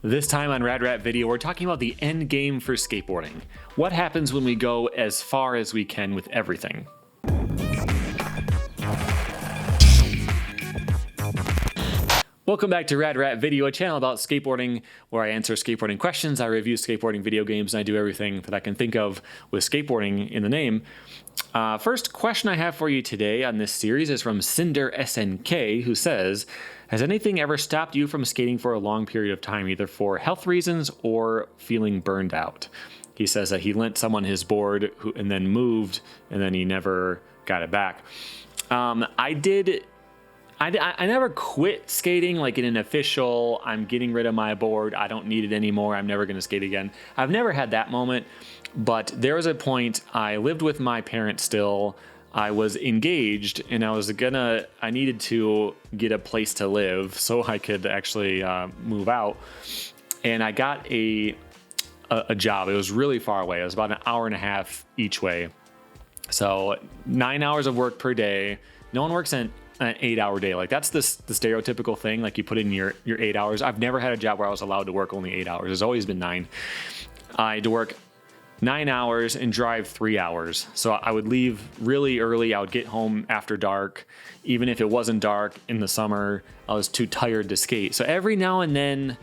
This time on Rad Rat Video, we're talking about the end game for skateboarding. What happens when we go as far as we can with everything? Welcome back to Rad Rat Video, a channel about skateboarding where I answer skateboarding questions, I review skateboarding video games, and I do everything that I can think of with skateboarding in the name. First question I have for you today on this series is from Cinder SNK, who says, has anything ever stopped you from skating for a long period of time, either for health reasons or feeling burned out? He says that he lent someone his board and then moved, and then he never got it back. I never quit skating like in an official, I'm getting rid of my board, I don't need it anymore, I'm never going to skate again. I've never had that moment, but there was a point I lived with my parents still. I was engaged and I needed to get a place to live so I could actually move out. And I got a job. It was really far away. It was about an hour and a half each way. So 9 hours of work per day. No one works an 8-hour day. Like that's the stereotypical thing. Like you put in your 8 hours. I've never had a job where I was allowed to work only 8 hours. It's always been 9. I had to work 9 hours and drive 3 hours. So I would leave really early. I would get home after dark. Even if it wasn't dark in the summer, I was too tired to skate. So every now and then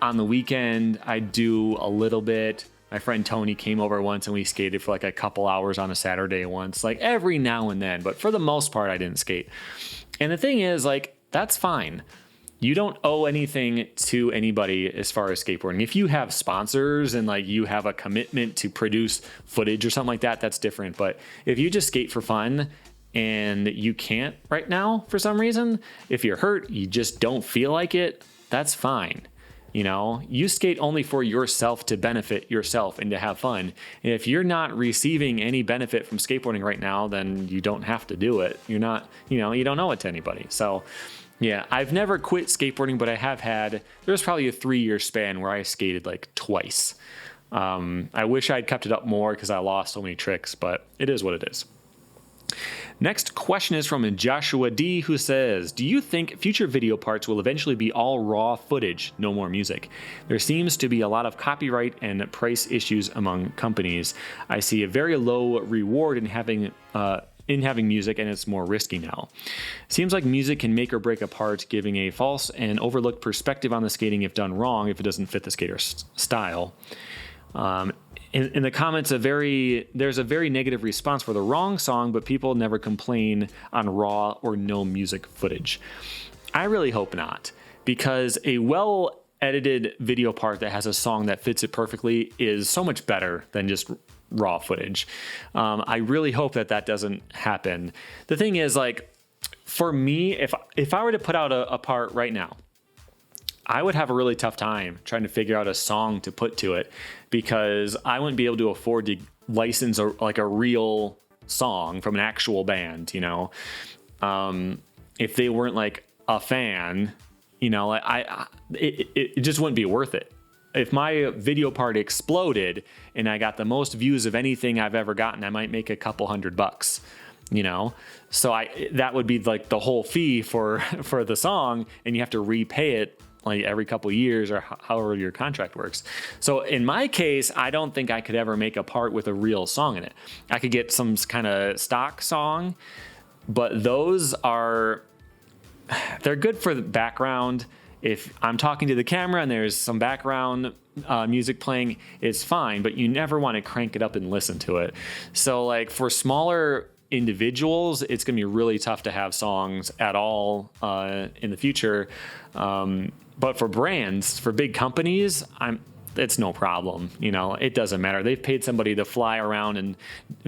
on the weekend, I'd do a little bit. My friend Tony came over once and we skated for like a couple hours on a Saturday once, like every now and then. But for the most part, I didn't skate. And the thing is, like, that's fine. You don't owe anything to anybody as far as skateboarding. If you have sponsors and like you have a commitment to produce footage or something like that, that's different. But if you just skate for fun and you can't right now for some reason, if you're hurt, you just don't feel like it, that's fine. You know, you skate only for yourself to benefit yourself and to have fun. And if you're not receiving any benefit from skateboarding right now, then you don't have to do it. You're not, you don't owe it to anybody. So yeah, I've never quit skateboarding, but I have had, there's probably a 3-year span where I skated like twice. I wish I'd kept it up more because I lost so many tricks, but it is what it is. Next question is from Joshua D, who says, do you think future video parts will eventually be all raw footage, no more music? There seems to be a lot of copyright and price issues among companies. I see a very low reward in having music, and it's more risky now. Seems like music can make or break a part, giving a false and overlooked perspective on the skating if done wrong, if it doesn't fit the skater's style. In the comments, there's a very negative response for the wrong song, but people never complain on raw or no music footage. I really hope not, because a well-edited video part that has a song that fits it perfectly is so much better than just raw footage. I really hope that doesn't happen. The thing is, like, for me, if I were to put out a part right now, I would have a really tough time trying to figure out a song to put to it because I wouldn't be able to afford to license a real song from an actual band, if they weren't like a fan, it just wouldn't be worth it. If my video part exploded and I got the most views of anything I've ever gotten, I might make a couple $100, so that would be like the whole fee for the song, and you have to repay it like every couple years or however your contract works. So in my case, I don't think I could ever make a part with a real song in it. I could get some kind of stock song, but they're good for the background. If I'm talking to the camera and there's some background music playing, it's fine, but you never want to crank it up and listen to it. So like for smaller individuals, it's going to be really tough to have songs at all in the future. But for brands, for big companies, it's no problem. It doesn't matter. They've paid somebody to fly around and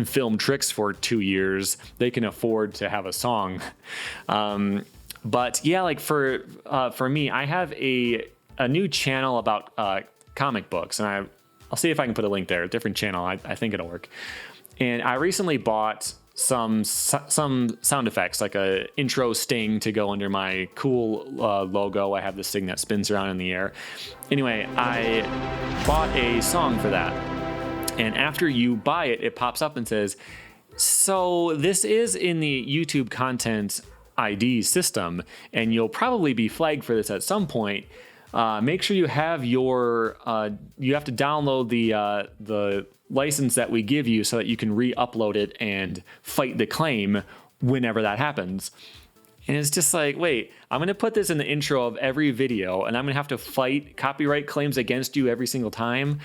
film tricks for 2 years. They can afford to have a song. But yeah, like for me, I have a new channel about comic books, and I'll see if I can put a link there. A different channel. I think it'll work. And I recently bought some sound effects, like a intro sting to go under my cool logo. I have this thing that spins around in the air. Anyway, I bought a song for that. And after you buy it, it pops up and says, so this is in the YouTube content ID system, and you'll probably be flagged for this at some point. make sure you have your you have to download the license that we give you so that you can re-upload it and fight the claim whenever that happens. And it's just like, wait, I'm going to put this in the intro of every video and I'm going to have to fight copyright claims against you every single time.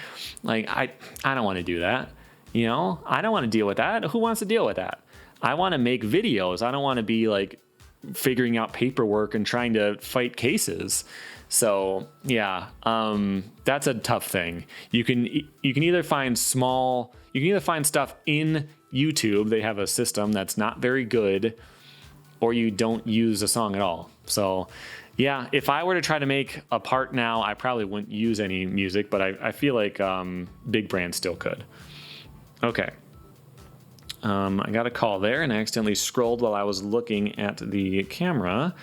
Like, I don't want to do that. You know, I don't want to deal with that. Who wants to deal with that? I want to make videos. I don't want to be like figuring out paperwork and trying to fight cases. So yeah, that's a tough thing. You can either find stuff in YouTube. They have a system that's not very good, or you don't use a song at all. So yeah, if I were to try to make a part now, I probably wouldn't use any music, but I feel like big brands still could. Okay. I got a call there and I accidentally scrolled while I was looking at the camera.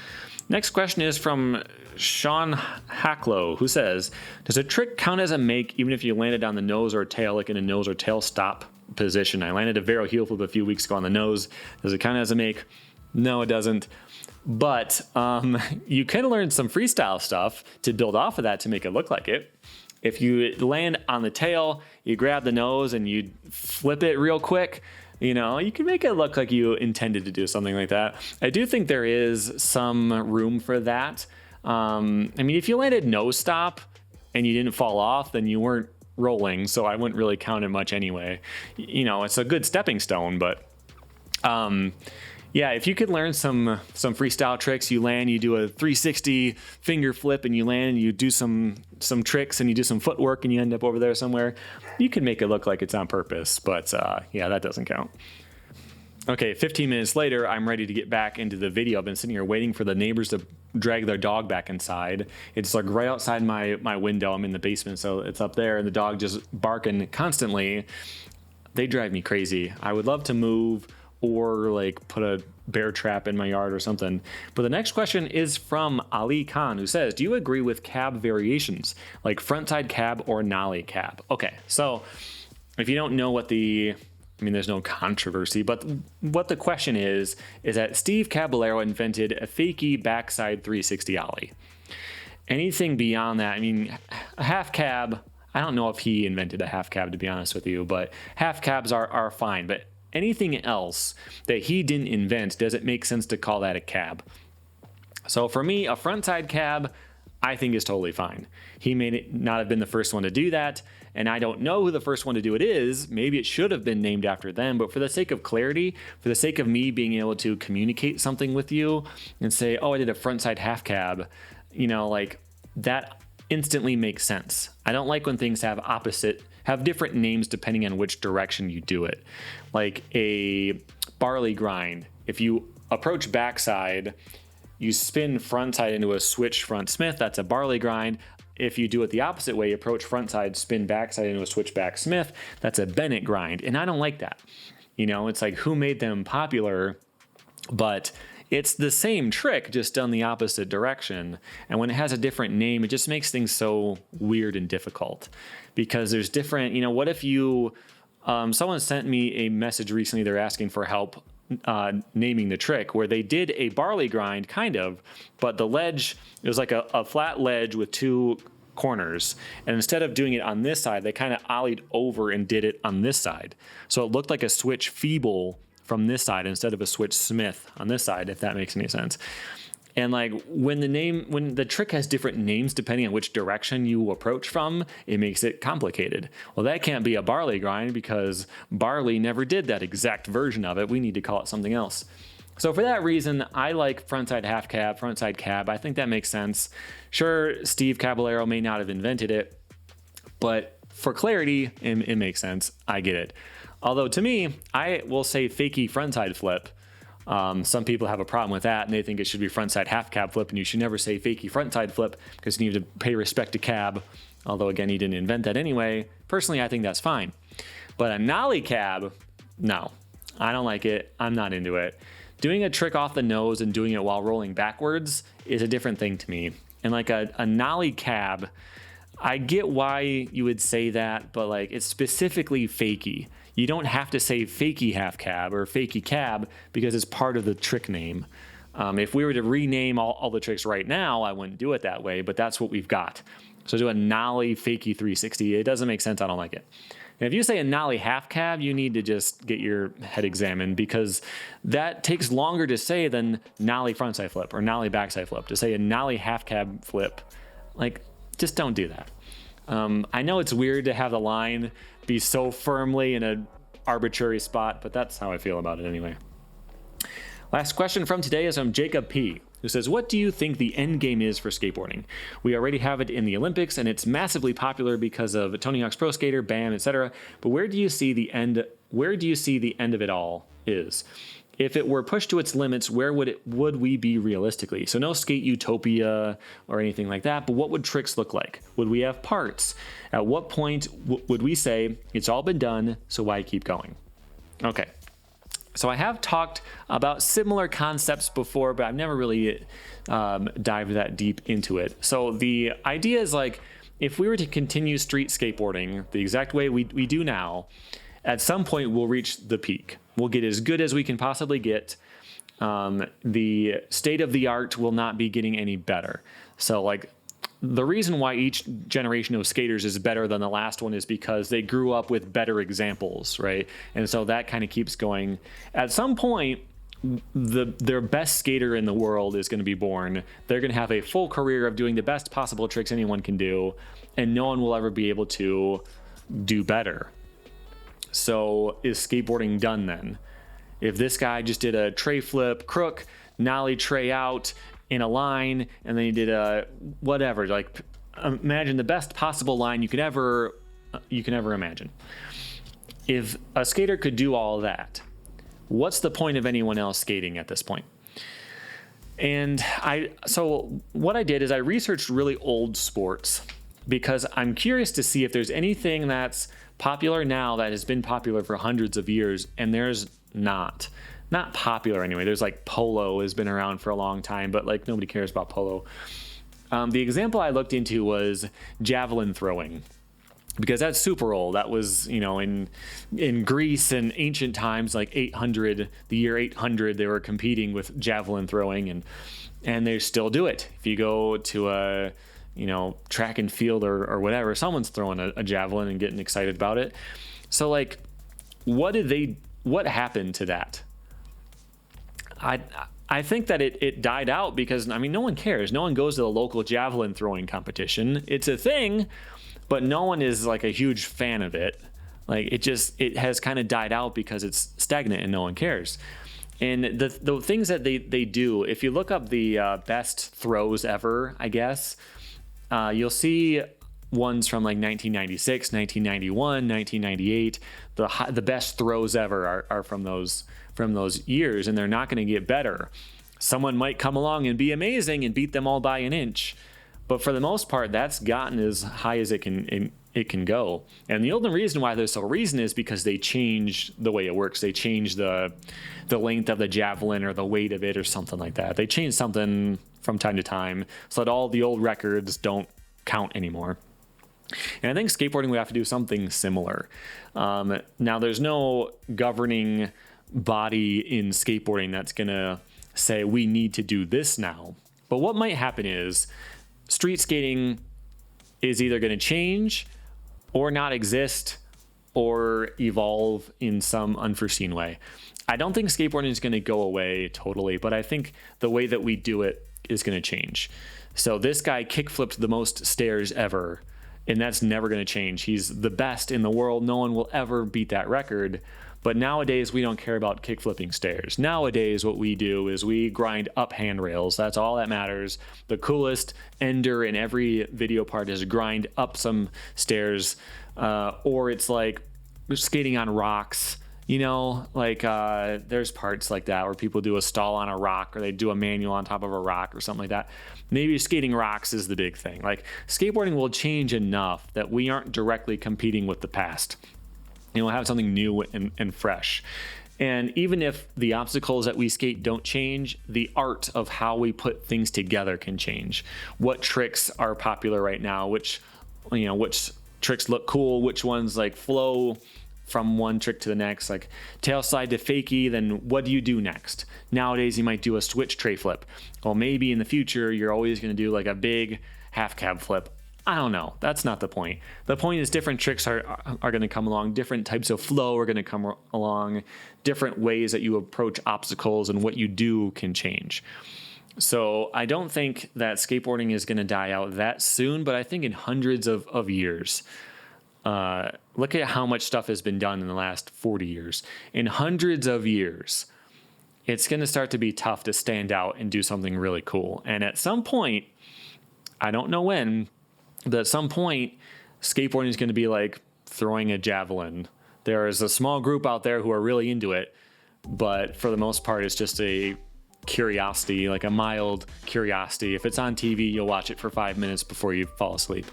Next question is from Sean Hacklow, who says, does a trick count as a make even if you landed on the nose or tail, like in a nose or tail stop position? I landed a Vero heel flip a few weeks ago on the nose. Does it count as a make? No, it doesn't. But you can learn some freestyle stuff to build off of that to make it look like it. If you land on the tail, you grab the nose and you flip it real quick, you know, you can make it look like you intended to do something like that. I do think there is some room for that. I mean, if you landed Nosestop and you didn't fall off, then you weren't rolling, so I wouldn't really count it much anyway. You know, it's a good stepping stone, but yeah, if you could learn some freestyle tricks, you land, you do a 360 finger flip and you land and you do some tricks and you do some footwork and you end up over there somewhere, you can make it look like it's on purpose, but yeah, that doesn't count. Okay, 15 minutes later, I'm ready to get back into the video. I've been sitting here waiting for the neighbors to drag their dog back inside. It's like right outside my window. I'm in the basement, so it's up there, and the dog just barking constantly. They drive me crazy. I would love to move or like put a bear trap in my yard or something. But the next question is from Ali Khan, who says, do you agree with cab variations like frontside cab or nollie cab? Okay, so if you don't know what there's no controversy, but what the question is that Steve Caballero invented a fakie backside 360 ollie. Anything beyond that, I mean, a half cab, I don't know if he invented a half cab, to be honest with you, but half cabs are fine. But anything else that he didn't invent, does it make sense to call that a cab? So for me, a frontside cab, I think is totally fine. He may not have been the first one to do that, and I don't know who the first one to do it is. Maybe it should have been named after them, but for the sake of clarity, for the sake of me being able to communicate something with you and say, oh, I did a frontside half cab, you know, like that instantly makes sense. I don't like when things have different names depending on which direction you do it. Like a barley grind, if you approach backside, you spin frontside into a switch front smith, that's a barley grind. If you do it the opposite way, approach frontside, spin backside into a switchback smith, that's a Bennett grind. And I don't like that. You know, it's like, who made them popular? But it's the same trick, just done the opposite direction. And when it has a different name, it just makes things so weird and difficult. Because there's different, you know, what if you, someone sent me a message recently, they're asking for help naming the trick, where they did a barley grind, kind of, but the ledge, it was like a flat ledge with two corners. And instead of doing it on this side, they kind of ollied over and did it on this side. So it looked like a switch feeble from this side instead of a switch smith on this side, if that makes any sense. And like when the trick has different names depending on which direction you approach from, it makes it complicated. Well, that can't be a barley grind because barley never did that exact version of it. We need to call it something else. So for that reason, I like frontside half cab, frontside cab. I think that makes sense. Sure, Steve Caballero may not have invented it, but for clarity, it makes sense. I get it. Although to me, I will say fakie frontside flip. Some people have a problem with that, and they think it should be frontside half cab flip, and you should never say fakie frontside flip because you need to pay respect to cab. Although, again, he didn't invent that anyway. Personally, I think that's fine. But a nollie cab, no. I don't like it. I'm not into it. Doing a trick off the nose and doing it while rolling backwards is a different thing to me. And like a nollie cab, I get why you would say that, but like it's specifically fakie. You don't have to say fakie half cab or fakie cab because it's part of the trick name. If we were to rename all the tricks right now, I wouldn't do it that way, but that's what we've got. So do a nollie fakie 360. It doesn't make sense. I don't like it. And if you say a nollie half cab, you need to just get your head examined, because that takes longer to say than nollie frontside flip or nollie backside flip. To say a nollie half cab flip, like, just don't do that. I know it's weird to have the line be so firmly in an arbitrary spot, but that's how I feel about it anyway. Last question from today is from Jacob P., who says, what do you think the end game is for skateboarding? We already have it in the Olympics, and it's massively popular because of Tony Hawk's Pro Skater, BAM, etc. But where do you see the end of it all is? If it were pushed to its limits, where would we be realistically? So no skate utopia or anything like that, but what would tricks look like? Would we have parts? At what point would we say, it's all been done, so why keep going? Okay. So I have talked about similar concepts before, but I've never really dived that deep into it. So the idea is, like, if we were to continue street skateboarding the exact way we do now, at some point we'll reach the peak. We'll get as good as we can possibly get. The state of the art will not be getting any better. So, like, the reason why each generation of skaters is better than the last one is because they grew up with better examples, right? And so that kind of keeps going. At some point, their best skater in the world is going to be born. They're going to have a full career of doing the best possible tricks anyone can do, and no one will ever be able to do better. So is skateboarding done then? If this guy just did a tray flip crook, nollie tray out in a line, and then he did a whatever, like, imagine the best possible line you could ever imagine. If a skater could do all that, what's the point of anyone else skating at this point? And so what I did is I researched really old sports, because I'm curious to see if there's anything that's popular now that has been popular for hundreds of years, and there's not popular anyway. There's, like, polo has been around for a long time, but, like, nobody cares about polo. The example I looked into was javelin throwing, because that's super old. That was, in Greece in ancient times, like the year 800, they were competing with javelin throwing, and they still do it. If you go to a track and field or whatever, someone's throwing a javelin and getting excited about it. So, like, what happened to that? I think that it died out because, no one cares. No one goes to the local javelin throwing competition. It's a thing, but no one is, like, a huge fan of it. Like, it has kind of died out because it's stagnant and no one cares. And the things that they do, if you look up the best throws ever, I guess, you'll see ones from, like, 1996, 1991, 1998. The best throws ever are from those years, and they're not going to get better. Someone might come along and be amazing and beat them all by an inch, but for the most part, that's gotten as high as it can go. And the only reason why there's a reason is because they change the way it works. They change the length of the javelin or the weight of it or something like that. They change something from time to time so that all the old records don't count anymore. And I think skateboarding would have to do something similar. Now, there's no governing body in skateboarding that's going to say we need to do this now. But what might happen is street skating is either going to change or not exist or evolve in some unforeseen way. I don't think skateboarding is going to go away totally, but I think the way that we do it is going to change. So this guy kickflipped the most stairs ever, and that's never going to change. He's the best in the world. No one will ever beat that record. But nowadays, we don't care about kickflipping stairs. Nowadays, what we do is we grind up handrails. That's all that matters. The coolest ender in every video part is grind up some stairs, or it's like skating on rocks. There's parts like that where people do a stall on a rock, or they do a manual on top of a rock or something like that. Maybe skating rocks is the big thing. Like, skateboarding will change enough that we aren't directly competing with the past. We'll have something new and fresh. And even if the obstacles that we skate don't change, the art of how we put things together can change. What tricks are popular right now? Which tricks look cool? Which ones, like, flow from one trick to the next, like tail slide to fakie, then what do you do next? Nowadays, you might do a switch tray flip. Well, maybe in the future, you're always going to do like a big half cab flip. I don't know. That's not the point. The point is different tricks are going to come along. Different types of flow are going to come along. Different ways that you approach obstacles and what you do can change. So I don't think that skateboarding is going to die out that soon, but I think in hundreds of years. Look at how much stuff has been done in the last 40 years. In hundreds of years, it's going to start to be tough to stand out and do something really cool. And at some point, I don't know when, but at some point, skateboarding is going to be like throwing a javelin. There is a small group out there who are really into it, but for the most part, it's just a curiosity, like a mild curiosity. If it's on TV, you'll watch it for 5 minutes before you fall asleep.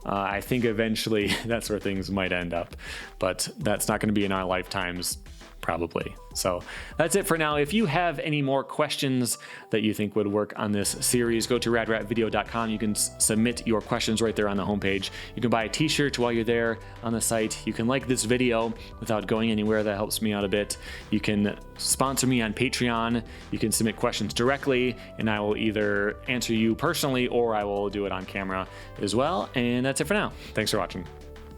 I think eventually that's where things might end up, but that's not going to be in our lifetimes, probably. So that's it for now. If you have any more questions that you think would work on this series, go to radratvideo.com. You can submit your questions right there on the homepage. You can buy a t-shirt while you're there on the site. You can like this video without going anywhere. That helps me out a bit. You can sponsor me on Patreon. You can submit questions directly, and I will either answer you personally or I will do it on camera as well. And that's it for now. Thanks for watching.